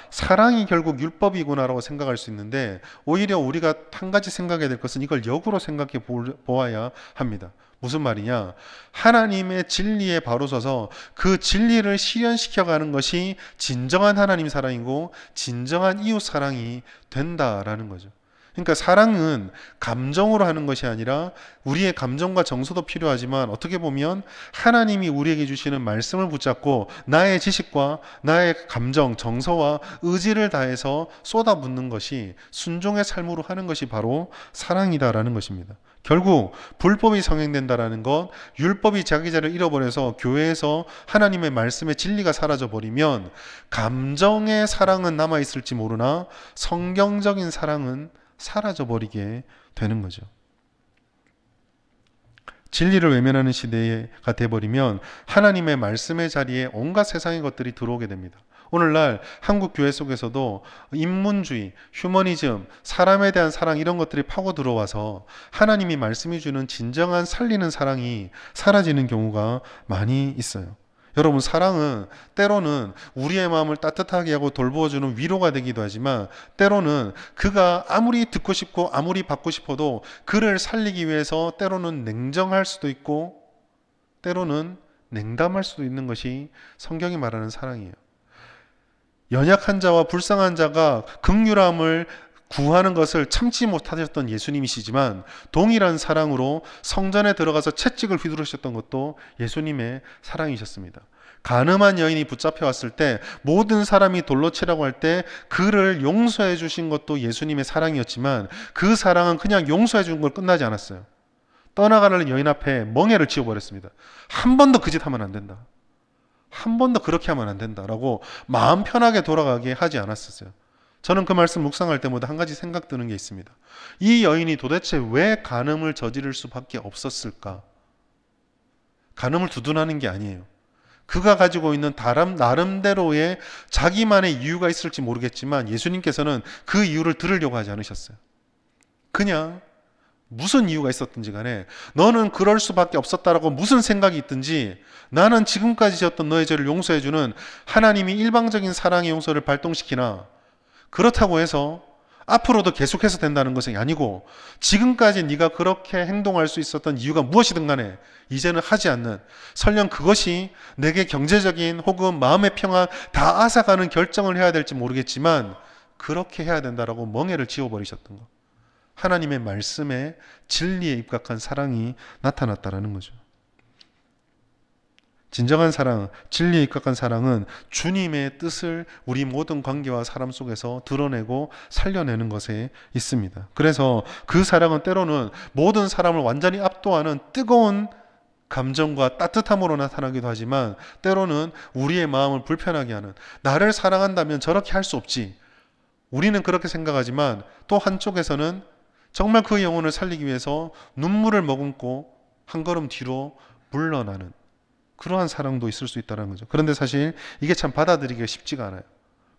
사랑이 결국 율법이구나라고 생각할 수 있는데 오히려 우리가 한 가지 생각해야 될 것은 이걸 역으로 생각해 보아야 합니다. 무슨 말이냐? 하나님의 진리에 바로 서서 그 진리를 실현시켜가는 것이 진정한 하나님 사랑이고 진정한 이웃 사랑이 된다라는 거죠. 그러니까 사랑은 감정으로 하는 것이 아니라 우리의 감정과 정서도 필요하지만 어떻게 보면 하나님이 우리에게 주시는 말씀을 붙잡고 나의 지식과 나의 감정, 정서와 의지를 다해서 쏟아붓는 것이 순종의 삶으로 하는 것이 바로 사랑이다라는 것입니다. 결국 불법이 성행된다라는 것, 율법이 자기 자리를 잃어버려서 교회에서 하나님의 말씀의 진리가 사라져버리면 감정의 사랑은 남아있을지 모르나 성경적인 사랑은 사라져버리게 되는 거죠. 진리를 외면하는 시대가 돼버리면 하나님의 말씀의 자리에 온갖 세상의 것들이 들어오게 됩니다. 오늘날 한국 교회 속에서도 인문주의, 휴머니즘, 사람에 대한 사랑 이런 것들이 파고 들어와서 하나님이 말씀해 주는 진정한 살리는 사랑이 사라지는 경우가 많이 있어요. 여러분, 사랑은 때로는 우리의 마음을 따뜻하게 하고 돌보아주는 위로가 되기도 하지만 때로는 그가 아무리 듣고 싶고 아무리 받고 싶어도 그를 살리기 위해서 때로는 냉정할 수도 있고 때로는 냉담할 수도 있는 것이 성경이 말하는 사랑이에요. 연약한 자와 불쌍한 자가 긍휼함을 구하는 것을 참지 못하셨던 예수님이시지만 동일한 사랑으로 성전에 들어가서 채찍을 휘두르셨던 것도 예수님의 사랑이셨습니다. 간음한 여인이 붙잡혀 왔을 때 모든 사람이 돌로 치라고 할 때 그를 용서해 주신 것도 예수님의 사랑이었지만 그 사랑은 그냥 용서해 준 걸 끝나지 않았어요. 떠나가는 여인 앞에 멍에를 지어버렸습니다. 한 번 더 그 짓 하면 안 된다. 한 번 더 그렇게 하면 안 된다라고 마음 편하게 돌아가게 하지 않았었어요. 저는 그 말씀 묵상할 때마다 한 가지 생각 드는 게 있습니다. 이 여인이 도대체 왜 간음을 저지를 수밖에 없었을까? 간음을 두둔하는 게 아니에요. 그가 가지고 있는 나름대로의 자기만의 이유가 있을지 모르겠지만 예수님께서는 그 이유를 들으려고 하지 않으셨어요. 그냥 무슨 이유가 있었든지 간에 너는 그럴 수밖에 없었다라고 무슨 생각이 있든지 나는 지금까지 지었던 너의 죄를 용서해주는 하나님이 일방적인 사랑의 용서를 발동시키나 그렇다고 해서 앞으로도 계속해서 된다는 것은 아니고 지금까지 네가 그렇게 행동할 수 있었던 이유가 무엇이든 간에 이제는 하지 않는 설령 그것이 내게 경제적인 혹은 마음의 평안 다 앗아가는 결정을 해야 될지 모르겠지만 그렇게 해야 된다라고 멍에를 지워버리셨던 것. 하나님의 말씀에 진리에 입각한 사랑이 나타났다라는 거죠. 진정한 사랑, 진리에 입각한 사랑은 주님의 뜻을 우리 모든 관계와 사람 속에서 드러내고 살려내는 것에 있습니다. 그래서 그 사랑은 때로는 모든 사람을 완전히 압도하는 뜨거운 감정과 따뜻함으로 나타나기도 하지만 때로는 우리의 마음을 불편하게 하는 나를 사랑한다면 저렇게 할 수 없지. 우리는 그렇게 생각하지만 또 한쪽에서는 정말 그 영혼을 살리기 위해서 눈물을 머금고 한 걸음 뒤로 물러나는 그러한 사랑도 있을 수 있다는 거죠. 그런데 사실 이게 참 받아들이기가 쉽지가 않아요.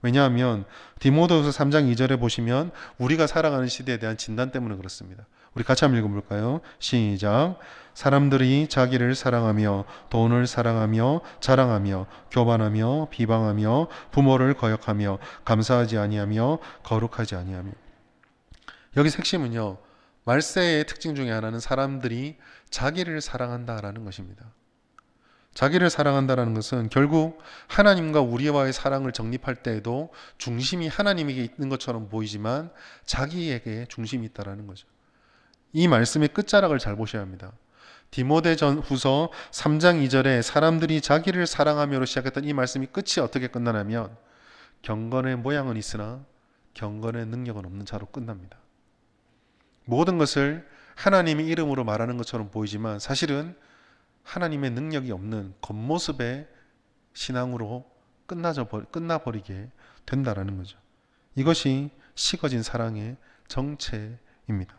왜냐하면 디모데후서 3장 2절에 보시면 우리가 살아가는 시대에 대한 진단 때문에 그렇습니다. 우리 같이 한번 읽어볼까요? 시작. 사람들이 자기를 사랑하며 돈을 사랑하며 자랑하며 교만하며 비방하며 부모를 거역하며 감사하지 아니하며 거룩하지 아니하며. 여기서 핵심은요, 말세의 특징 중에 하나는 사람들이 자기를 사랑한다라는 것입니다. 자기를 사랑한다라는 것은 결국 하나님과 우리와의 사랑을 정립할 때에도 중심이 하나님에게 있는 것처럼 보이지만 자기에게 중심이 있다라는 거죠. 이 말씀의 끝자락을 잘 보셔야 합니다. 디모데전후서 3장 2절에 사람들이 자기를 사랑하며로 시작했던 이 말씀이 끝이 어떻게 끝나냐면 경건의 모양은 있으나 경건의 능력은 없는 자로 끝납니다. 모든 것을 하나님의 이름으로 말하는 것처럼 보이지만 사실은 하나님의 능력이 없는 겉모습의 신앙으로 끝나버리게 된다라는 거죠. 이것이 식어진 사랑의 정체입니다.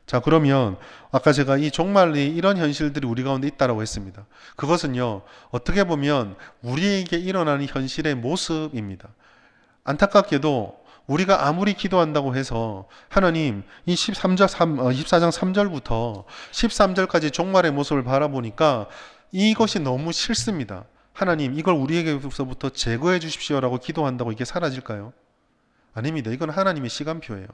자, 그러면 아까 제가 이 종말이 이런 현실들이 우리 가운데 있다라고 했습니다. 그것은요, 어떻게 보면 우리에게 일어나는 현실의 모습입니다. 안타깝게도 우리가 아무리 기도한다고 해서 하나님 이 14장 3절부터 13절까지 종말의 모습을 바라보니까 이것이 너무 싫습니다. 하나님 이걸 우리에게서부터 제거해 주십시오라고 기도한다고 이게 사라질까요? 아닙니다. 이건 하나님의 시간표예요.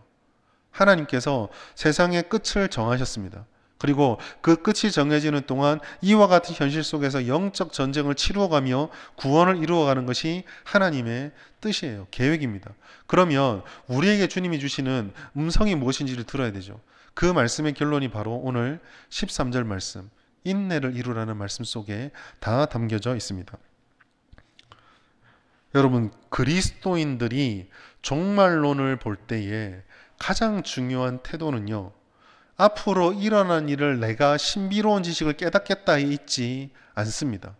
하나님께서 세상의 끝을 정하셨습니다. 그리고 그 끝이 정해지는 동안 이와 같은 현실 속에서 영적 전쟁을 치루어가며 구원을 이루어가는 것이 하나님의 뜻이에요. 계획입니다. 그러면 우리에게 주님이 주시는 음성이 무엇인지를 들어야 되죠. 그 말씀의 결론이 바로 오늘 13절 말씀, 인내를 이루라는 말씀 속에 다 담겨져 있습니다. 여러분, 그리스도인들이 종말론을 볼 때에 가장 중요한 태도는요, 앞으로 일어난 일을 내가 신비로운 지식을 깨닫겠다에 있지 않습니다.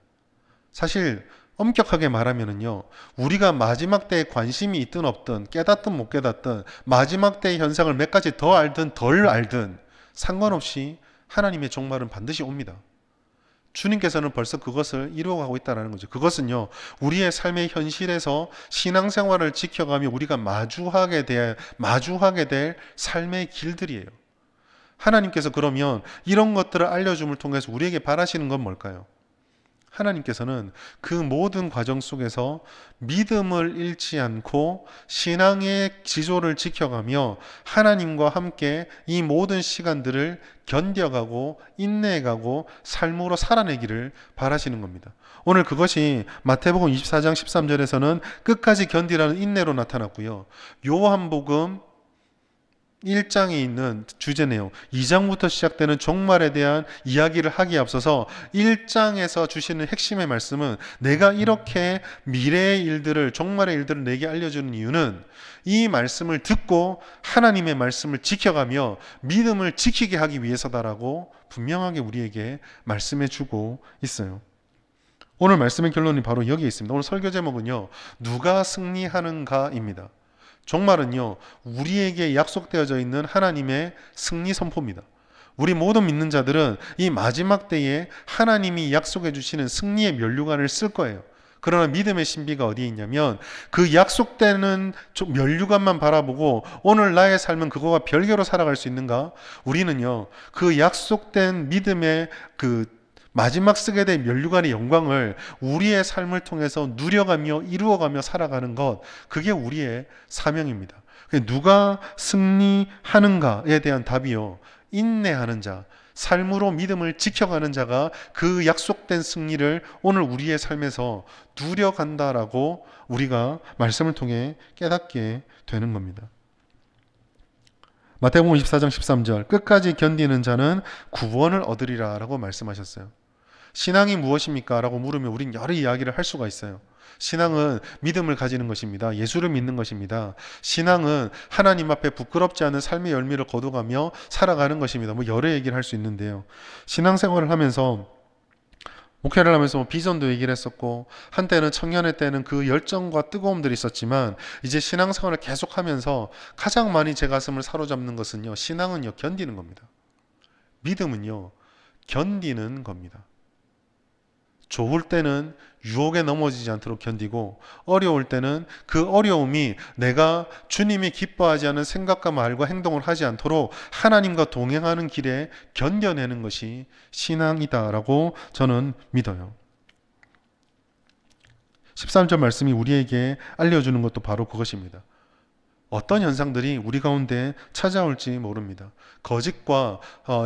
사실 엄격하게 말하면요, 우리가 마지막 때에 관심이 있든 없든 깨닫든 못 깨닫든 마지막 때의 현상을 몇 가지 더 알든 덜 알든 상관없이 하나님의 종말은 반드시 옵니다. 주님께서는 벌써 그것을 이루어가고 있다는 거죠. 그것은요, 우리의 삶의 현실에서 신앙생활을 지켜가며 우리가 마주하게 될 삶의 길들이에요. 하나님께서 그러면 이런 것들을 알려줌을 통해서 우리에게 바라시는 건 뭘까요? 하나님께서는 그 모든 과정 속에서 믿음을 잃지 않고 신앙의 지조를 지켜가며 하나님과 함께 이 모든 시간들을 견뎌가고 인내해가고 삶으로 살아내기를 바라시는 겁니다. 오늘 그것이 마태복음 24장 13절에서는 끝까지 견디라는 인내로 나타났고요. 요한복음 1장에 있는 주제 내용, 2장부터 시작되는 종말에 대한 이야기를 하기에 앞서서 1장에서 주시는 핵심의 말씀은 내가 이렇게 미래의 일들을, 종말의 일들을 내게 알려주는 이유는 이 말씀을 듣고 하나님의 말씀을 지켜가며 믿음을 지키게 하기 위해서다라고 분명하게 우리에게 말씀해 주고 있어요. 오늘 말씀의 결론이 바로 여기에 있습니다. 오늘 설교 제목은요, 누가 승리하는가입니다. 종말은요, 우리에게 약속되어져 있는 하나님의 승리 선포입니다. 우리 모든 믿는 자들은 이 마지막 때에 하나님이 약속해 주시는 승리의 면류관을 쓸 거예요. 그러나 믿음의 신비가 어디에 있냐면 그 약속되는 면류관만 바라보고 오늘 나의 삶은 그거와 별개로 살아갈 수 있는가? 우리는요, 그 약속된 믿음의 그 마지막 쓰게 될 면류관의 영광을 우리의 삶을 통해서 누려가며 이루어가며 살아가는 것, 그게 우리의 사명입니다. 누가 승리하는가에 대한 답이요, 인내하는 자, 삶으로 믿음을 지켜가는 자가 그 약속된 승리를 오늘 우리의 삶에서 누려간다라고 우리가 말씀을 통해 깨닫게 되는 겁니다. 마태복음 24장 13절, 끝까지 견디는 자는 구원을 얻으리라 라고 말씀하셨어요. 신앙이 무엇입니까? 라고 물으면 우린 여러 이야기를 할 수가 있어요. 신앙은 믿음을 가지는 것입니다. 예수를 믿는 것입니다. 신앙은 하나님 앞에 부끄럽지 않은 삶의 열매를 거둬가며 살아가는 것입니다. 여러 얘기를 할 수 있는데요. 신앙생활을 하면서, 목회를 하면서 비전도 얘기를 했었고, 한때는 청년의 때는 그 열정과 뜨거움들이 있었지만 이제 신앙생활을 계속하면서 가장 많이 제 가슴을 사로잡는 것은요, 신앙은요, 견디는 겁니다. 믿음은요, 견디는 겁니다. 좋을 때는 유혹에 넘어지지 않도록 견디고 어려울 때는 그 어려움이 내가 주님이 기뻐하지 않은 생각과 말과 행동을 하지 않도록 하나님과 동행하는 길에 견뎌내는 것이 신앙이다라고 저는 믿어요. 13절 말씀이 우리에게 알려주는 것도 바로 그것입니다. 어떤 현상들이 우리 가운데 찾아올지 모릅니다. 거짓과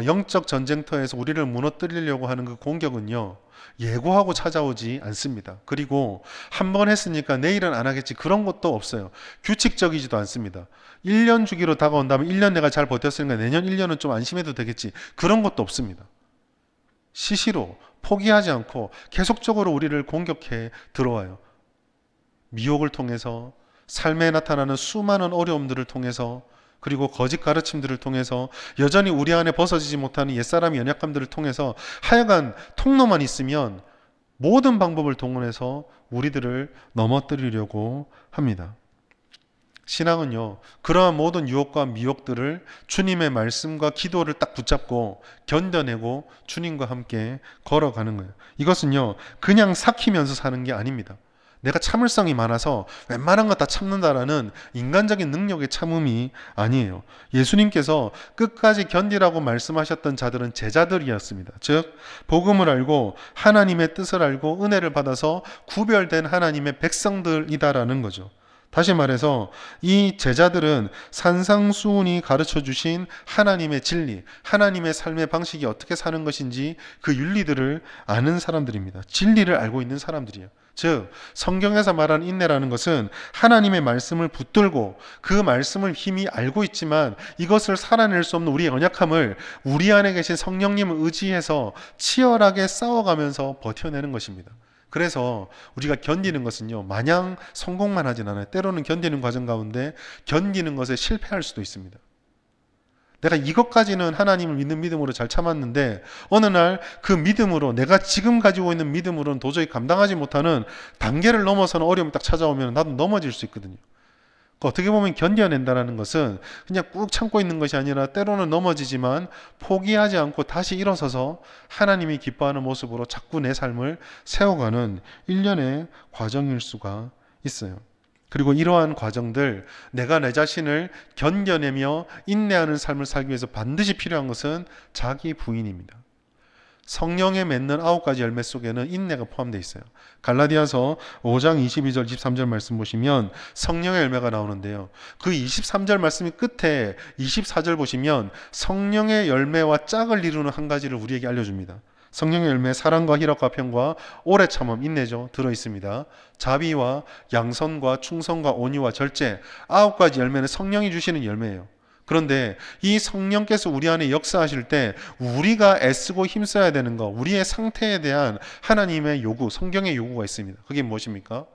영적 전쟁터에서 우리를 무너뜨리려고 하는 그 공격은요, 예고하고 찾아오지 않습니다. 그리고 한 번 했으니까 내일은 안 하겠지, 그런 것도 없어요. 규칙적이지도 않습니다. 1년 주기로 다가온다면 1년 내가 잘 버텼으니까 내년 1년은 좀 안심해도 되겠지, 그런 것도 없습니다. 시시로 포기하지 않고 계속적으로 우리를 공격해 들어와요. 미혹을 통해서, 삶에 나타나는 수많은 어려움들을 통해서, 그리고 거짓 가르침들을 통해서, 여전히 우리 안에 벗어지지 못하는 옛사람의 연약감들을 통해서, 하여간 통로만 있으면 모든 방법을 동원해서 우리들을 넘어뜨리려고 합니다. 신앙은요, 그러한 모든 유혹과 미혹들을 주님의 말씀과 기도를 딱 붙잡고 견뎌내고 주님과 함께 걸어가는 거예요. 이것은요, 그냥 삭히면서 사는 게 아닙니다. 내가 참을성이 많아서 웬만한 거 다 참는다라는 인간적인 능력의 참음이 아니에요. 예수님께서 끝까지 견디라고 말씀하셨던 자들은 제자들이었습니다. 즉 복음을 알고 하나님의 뜻을 알고 은혜를 받아서 구별된 하나님의 백성들이다라는 거죠. 다시 말해서 이 제자들은 산상수훈이 가르쳐 주신 하나님의 진리, 하나님의 삶의 방식이 어떻게 사는 것인지 그 윤리들을 아는 사람들입니다. 진리를 알고 있는 사람들이에요. 즉 성경에서 말하는 인내라는 것은 하나님의 말씀을 붙들고 그 말씀을 힘이 알고 있지만 이것을 살아낼 수 없는 우리의 연약함을 우리 안에 계신 성령님을 의지해서 치열하게 싸워가면서 버텨내는 것입니다. 그래서 우리가 견디는 것은요, 마냥 성공만 하진 않아요. 때로는 견디는 과정 가운데 견디는 것에 실패할 수도 있습니다. 내가 이것까지는 하나님을 믿는 믿음으로 잘 참았는데 어느 날 그 믿음으로, 내가 지금 가지고 있는 믿음으로는 도저히 감당하지 못하는 단계를 넘어서는 어려움이 딱 찾아오면 나도 넘어질 수 있거든요. 어떻게 보면 견뎌낸다는 것은 그냥 꾹 참고 있는 것이 아니라 때로는 넘어지지만 포기하지 않고 다시 일어서서 하나님이 기뻐하는 모습으로 자꾸 내 삶을 세워가는 일련의 과정일 수가 있어요. 그리고 이러한 과정들, 내가 내 자신을 견뎌내며 인내하는 삶을 살기 위해서 반드시 필요한 것은 자기 부인입니다. 성령에 맺는 9가지 열매 속에는 인내가 포함되어 있어요. 갈라디아서 5장 22절 23절 말씀 보시면 성령의 열매가 나오는데요, 그 23절 말씀이 끝에 24절 보시면 성령의 열매와 짝을 이루는 한 가지를 우리에게 알려줍니다. 성령의 열매, 사랑과 희락과 평과 오래 참음, 인내죠, 들어있습니다. 자비와 양선과 충성과 온유와 절제, 9가지 열매는 성령이 주시는 열매예요. 그런데 이 성령께서 우리 안에 역사하실 때 우리가 애쓰고 힘써야 되는 것, 우리의 상태에 대한 하나님의 요구, 성경의 요구가 있습니다. 그게 무엇입니까?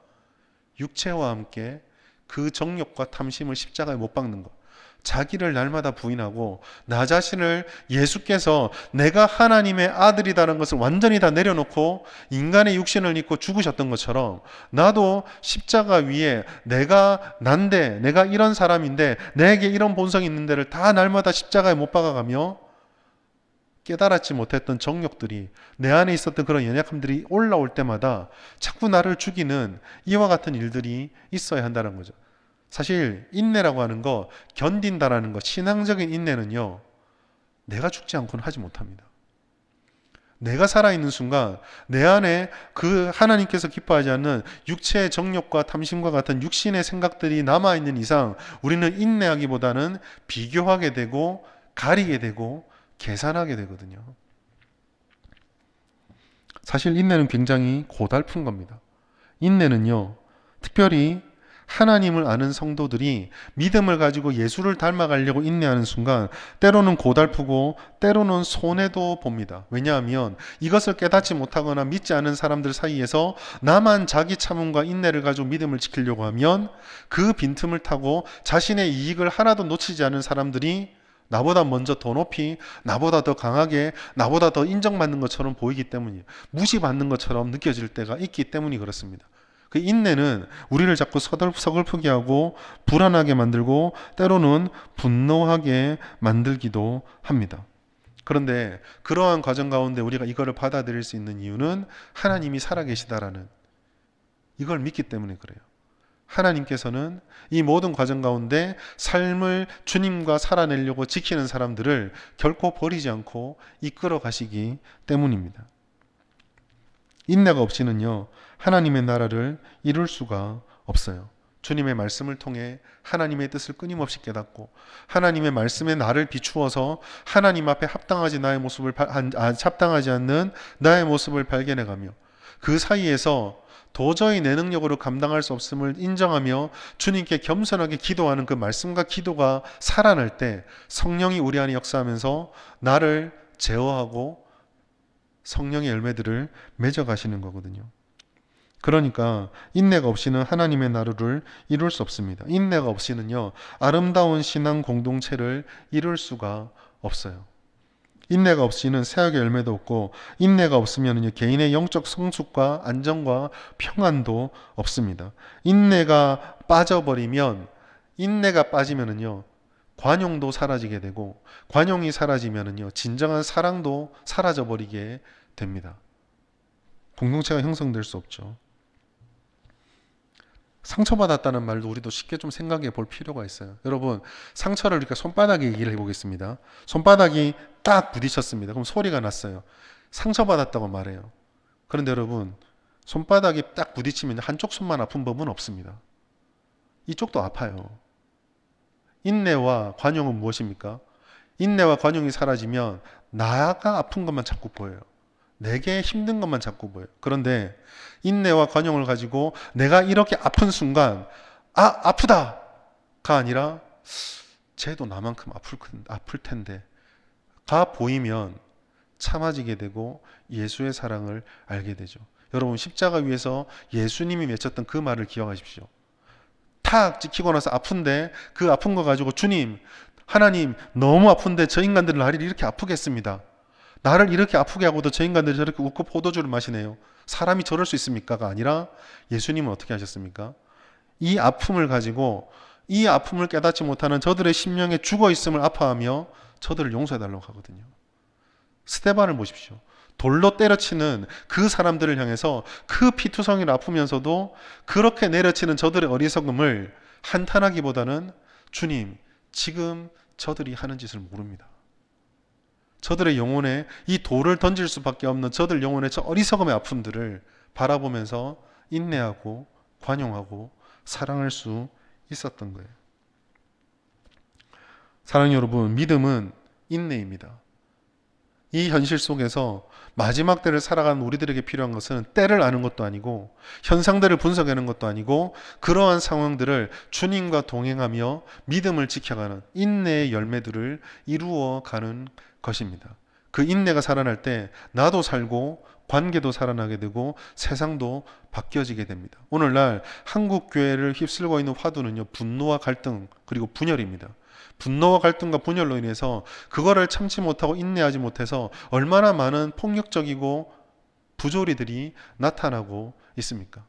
육체와 함께 그 정욕과 탐심을 십자가에 못 박는 것. 자기를 날마다 부인하고 나 자신을 예수께서 내가 하나님의 아들이라는 것을 완전히 다 내려놓고 인간의 육신을 입고 죽으셨던 것처럼 나도 십자가 위에 내가 난데, 내가 이런 사람인데 내게 이런 본성이 있는 데를 다 날마다 십자가에 못 박아가며 깨달았지 못했던 정욕들이, 내 안에 있었던 그런 연약함들이 올라올 때마다 자꾸 나를 죽이는 이와 같은 일들이 있어야 한다는 거죠. 사실 인내라고 하는 거, 견딘다라는 거, 신앙적인 인내는요, 내가 죽지 않고는 하지 못합니다. 내가 살아있는 순간 내 안에 그 하나님께서 기뻐하지 않는 육체의 정욕과 탐심과 같은 육신의 생각들이 남아있는 이상 우리는 인내하기보다는 비교하게 되고 가리게 되고 계산하게 되거든요. 사실 인내는 굉장히 고달픈 겁니다. 인내는요, 특별히 하나님을 아는 성도들이 믿음을 가지고 예수를 닮아가려고 인내하는 순간 때로는 고달프고 때로는 손해도 봅니다. 왜냐하면 이것을 깨닫지 못하거나 믿지 않은 사람들 사이에서 나만 자기 참음과 인내를 가지고 믿음을 지키려고 하면 그 빈틈을 타고 자신의 이익을 하나도 놓치지 않은 사람들이 나보다 먼저 더 높이, 나보다 더 강하게, 나보다 더 인정받는 것처럼 보이기 때문이에요. 무시받는 것처럼 느껴질 때가 있기 때문이 그렇습니다. 그 인내는 우리를 자꾸 서글프게 하고 불안하게 만들고 때로는 분노하게 만들기도 합니다. 그런데 그러한 과정 가운데 우리가 이거를 받아들일 수 있는 이유는 하나님이 살아계시다라는 이걸 믿기 때문에 그래요. 하나님께서는 이 모든 과정 가운데 삶을 주님과 살아내려고 지키는 사람들을 결코 버리지 않고 이끌어 가시기 때문입니다. 인내가 없이는요, 하나님의 나라를 이룰 수가 없어요. 주님의 말씀을 통해 하나님의 뜻을 끊임없이 깨닫고 하나님의 말씀에 나를 비추어서 하나님 앞에 합당하지 않는 나의 모습을 발견해가며 그 사이에서 도저히 내 능력으로 감당할 수 없음을 인정하며 주님께 겸손하게 기도하는 그 말씀과 기도가 살아날 때 성령이 우리 안에 역사하면서 나를 제어하고 성령의 열매들을 맺어가시는 거거든요. 그러니까 인내가 없이는 하나님의 나라를 이룰 수 없습니다. 인내가 없이는요, 아름다운 신앙 공동체를 이룰 수가 없어요. 인내가 없이는 새학의 열매도 없고, 인내가 없으면 개인의 영적 성숙과 안정과 평안도 없습니다. 인내가 빠지면은요, 관용도 사라지게 되고, 관용이 사라지면은요, 진정한 사랑도 사라져 버리게 됩니다. 공동체가 형성될 수 없죠. 상처받았다는 말도 우리도 쉽게 좀 생각해 볼 필요가 있어요. 여러분, 상처를 우리가 손바닥에 얘기를 해보겠습니다. 손바닥이 딱 부딪혔습니다. 그럼 소리가 났어요. 상처받았다고 말해요. 그런데 여러분, 손바닥이 딱 부딪히면 한쪽 손만 아픈 법은 없습니다. 이쪽도 아파요. 인내와 관용은 무엇입니까? 인내와 관용이 사라지면 나가 아픈 것만 자꾸 보여요. 내게 힘든 것만 자꾸 보여요. 그런데 인내와 관용을 가지고 내가 이렇게 아픈 순간 아프다가 아니라 쟤도 나만큼 아플 텐데 가 보이면 참아지게 되고 예수의 사랑을 알게 되죠. 여러분, 십자가 위에서 예수님이 맺혔던 그 말을 기억하십시오. 탁 찍히고 나서 아픈데 그 아픈 거 가지고 주님, 하나님 너무 아픈데 저 인간들은 나를 이렇게 아프게 했습니다. 나를 이렇게 아프게 하고도 저 인간들이 저렇게 웃고 포도주를 마시네요. 사람이 저럴 수 있습니까가 아니라 예수님은 어떻게 하셨습니까? 이 아픔을 가지고 이 아픔을 깨닫지 못하는 저들의 심령에 죽어 있음을 아파하며 저들을 용서해달라고 하거든요. 스데반을 보십시오. 돌로 때려치는 그 사람들을 향해서 그 피투성이를 아프면서도 그렇게 내려치는 저들의 어리석음을 한탄하기보다는 주님, 지금 저들이 하는 짓을 모릅니다. 저들의 영혼에 이 돌을 던질 수밖에 없는 저들 영혼의 저 어리석음의 아픔들을 바라보면서 인내하고 관용하고 사랑할 수 있었던 거예요. 사랑하는 여러분, 믿음은 인내입니다. 이 현실 속에서 마지막 때를 살아가는 우리들에게 필요한 것은 때를 아는 것도 아니고 현상들을 분석하는 것도 아니고 그러한 상황들을 주님과 동행하며 믿음을 지켜가는 인내의 열매들을 이루어가는 것입니다. 그 인내가 살아날 때 나도 살고 관계도 살아나게 되고 세상도 바뀌어지게 됩니다. 오늘날 한국 교회를 휩쓸고 있는 화두는요, 분노와 갈등 그리고 분열입니다. 분노와 갈등과 분열로 인해서 그거를 참지 못하고 인내하지 못해서 얼마나 많은 폭력적이고 부조리들이 나타나고 있습니까?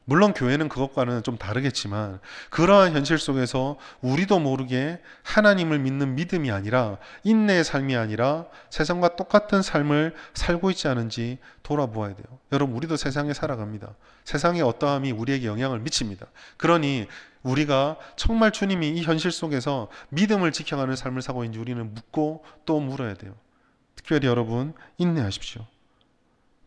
물론 교회는 그것과는 좀 다르겠지만 그러한 현실 속에서 우리도 모르게 하나님을 믿는 믿음이 아니라 인내의 삶이 아니라 세상과 똑같은 삶을 살고 있지 않은지 돌아보아야 돼요. 여러분, 우리도 세상에 살아갑니다. 세상의 어떠함이 우리에게 영향을 미칩니다. 그러니 우리가 정말 주님이 이 현실 속에서 믿음을 지켜가는 삶을 사고 있는지 우리는 묻고 또 물어야 돼요. 특별히 여러분, 인내하십시오.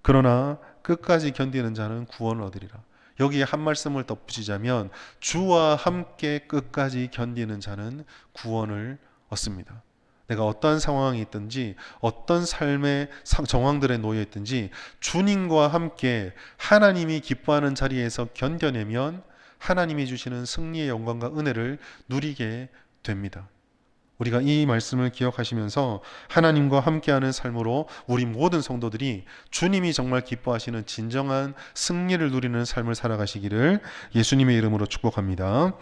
그러나 끝까지 견디는 자는 구원을 얻으리라. 여기에 한 말씀을 덧붙이자면 주와 함께 끝까지 견디는 자는 구원을 얻습니다. 내가 어떠한 상황이 있든지 어떤 삶의 정황들에 놓여 있든지 주님과 함께 하나님이 기뻐하는 자리에서 견뎌내면 하나님이 주시는 승리의 영광과 은혜를 누리게 됩니다. 우리가 이 말씀을 기억하시면서 하나님과 함께하는 삶으로 우리 모든 성도들이 주님이 정말 기뻐하시는 진정한 승리를 누리는 삶을 살아가시기를 예수님의 이름으로 축복합니다.